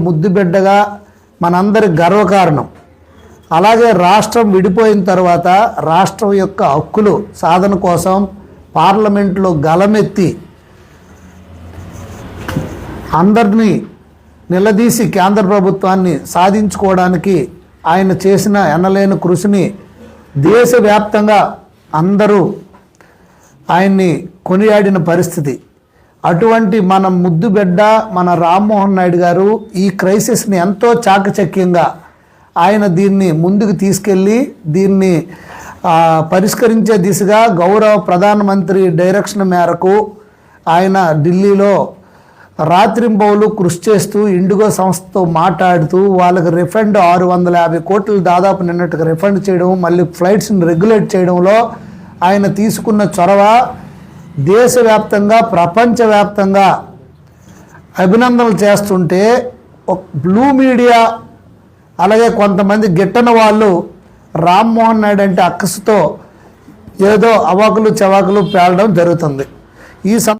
ముద్దు బిడ్డగా మనందరి గర్వకారణం. అలాగే రాష్ట్రం విడిపోయిన తర్వాత రాష్ట్రం యొక్క హక్కులు సాధన కోసం పార్లమెంట్లో గలమెత్తి అందరినీ నిలదీసి కేంద్ర ప్రభుత్వాన్ని సాధించుకోవడానికి ఆయన చేసిన ఎనలేని కృషిని దేశవ్యాప్తంగా అందరూ ఆయన్ని కొనియాడిన పరిస్థితి. అటువంటి మన ముద్దు బిడ్డ మన రామ్మోహన్ నాయుడు గారు ఈ క్రైసిస్ని ఎంతో చాకచక్యంగా ఆయన దీన్ని ముందుకు తీసుకెళ్ళి దీన్ని పరిష్కరించే దిశగా గౌరవ ప్రధానమంత్రి డైరెక్షన్ మేరకు ఆయన ఢిల్లీలో రాత్రింబౌలు కృషి చేస్తూ ఇండిగో సంస్థతో మాట్లాడుతూ వాళ్ళకి రిఫండ్ 650 కోట్లు దాదాపు నిన్నట్టుగా రిఫండ్ చేయడం, మళ్ళీ ఫ్లైట్స్ని రెగ్యులేట్ చేయడంలో ఆయన తీసుకున్న చొరవ దేశవ్యాప్తంగా ప్రపంచవ్యాప్తంగా అభినందనలు చేస్తుంటే బ్లూ మీడియా అలాగే కొంతమంది గిట్టని వాళ్ళు రామ్మోహన్ నాయుడు అంటే అక్కసుతో ఏదో అవాకులు చవాకులు పేలడం జరుగుతుంది. ఈ